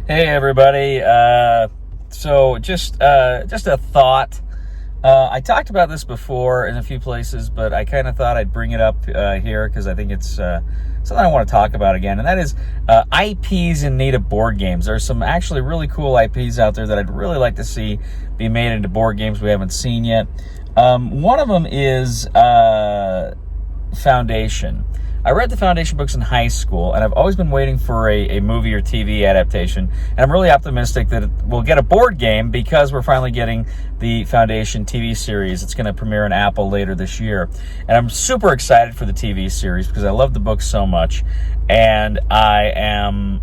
Hey everybody. So just a thought. I talked about this before in a few places, but I kind of thought I'd bring it up here because I think it's something I want to talk about again, and that is IPs in need of board games. There's some actually really cool IPs out there that I'd really like to see be made into board games we haven't seen yet. One of them is Foundation. I read the Foundation books in high school, and I've always been waiting for a movie or TV adaptation, and I'm really optimistic that we'll get a board game because we're finally getting the Foundation TV series. It's going to premiere on Apple later this year, and I'm super excited for the TV series because I love the book so much, and I am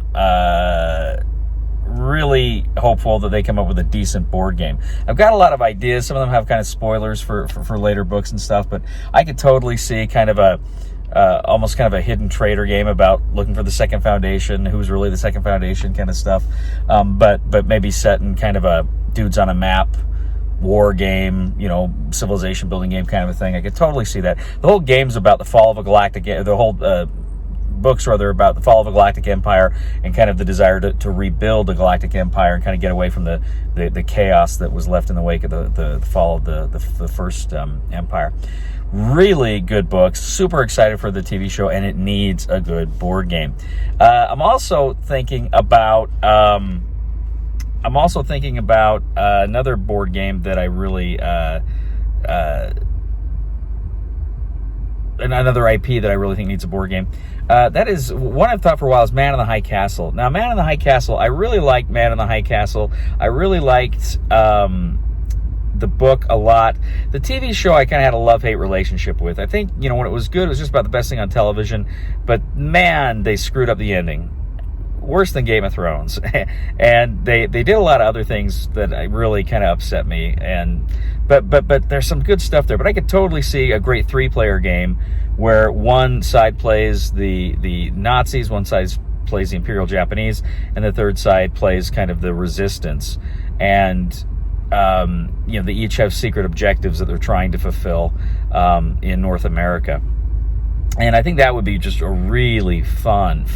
really hopeful that they come up with a decent board game. I've got a lot of ideas. Some of them have kind of spoilers for later books and stuff, but I could totally see kind of almost kind of a hidden traitor game about looking for the second Foundation, who's really the second Foundation kind of stuff, but maybe set in kind of a dudes on a map war game, civilization building game kind of a thing. I could totally see that. The whole game's about the fall of a galactic, the whole books rather about the fall of a galactic empire and kind of the desire to rebuild the galactic empire and kind of get away from the chaos that was left in the wake of the fall of the first empire. Really good books. Super excited for the TV show, and it needs a good board game. I'm also thinking about another board game that I really another IP that I really think needs a board game. That is one I've thought for a while is Man in the High Castle. Now, Man in the High Castle, I really liked Man in the High Castle. I really liked the book a lot. The TV show I kind of had a love-hate relationship with. I think, when it was good, it was just about the best thing on television. But man, they screwed up the ending. Worse than Game of Thrones. And they did a lot of other things that really kind of upset me. But there's some good stuff there. But I could totally see a great 3-player game where one side plays the Nazis, one side plays the Imperial Japanese, and the third side plays kind of the Resistance. And they each have secret objectives that they're trying to fulfill in North America. And I think that would be just a really fun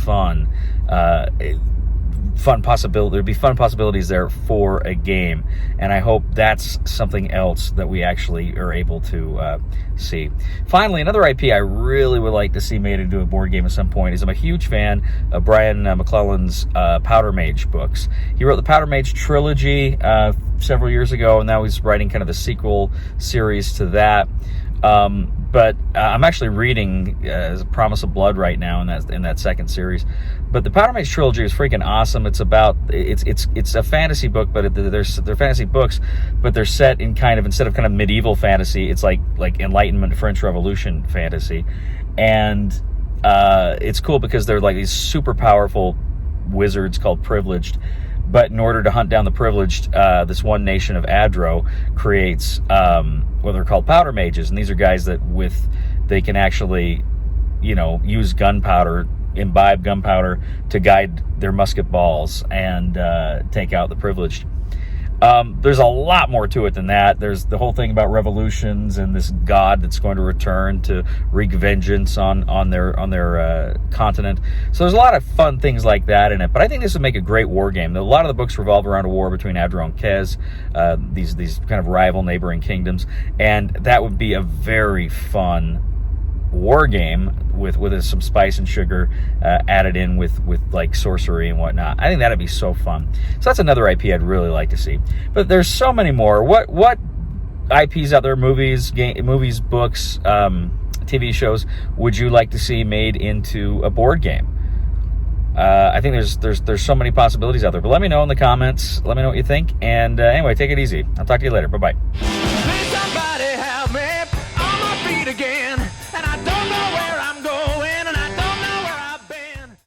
possibility. There'd be fun possibilities there for a game, and I hope that's something else that we actually are able to see. Finally, another IP I really would like to see made into a board game at some point is I'm a huge fan of Brian McClellan's Powder Mage books. He wrote the Powder Mage trilogy several years ago, and now he's writing kind of a sequel series to that. But I'm actually reading Promise of Blood right now in that second series. But the Powder Mage trilogy is freaking awesome. It's a fantasy book, but they're fantasy books, but they're set in instead of medieval fantasy, it's like Enlightenment French Revolution fantasy, and it's cool because they're like these super powerful wizards called Privileged. But in order to hunt down the Privileged, this one nation of Adro creates what they're called powder mages, and these are guys that they can actually, use gunpowder, imbibe gunpowder to guide their musket balls and take out the Privileged. There's a lot more to it than that. There's the whole thing about revolutions and this god that's going to return to wreak vengeance on their continent. So there's a lot of fun things like that in it. But I think this would make a great war game. A lot of the books revolve around a war between Adro and Kez, these kind of rival neighboring kingdoms, and that would be a very fun war game with some spice and sugar added in with like sorcery and whatnot. I think that'd be so fun. So that's another IP I'd really like to see. But there's so many more. What IPs out there, movies, books, TV shows would you like to see made into a board game? I think there's so many possibilities out there. But let me know in the comments. Let me know what you think. And anyway, take it easy. I'll talk to you later. Bye-bye.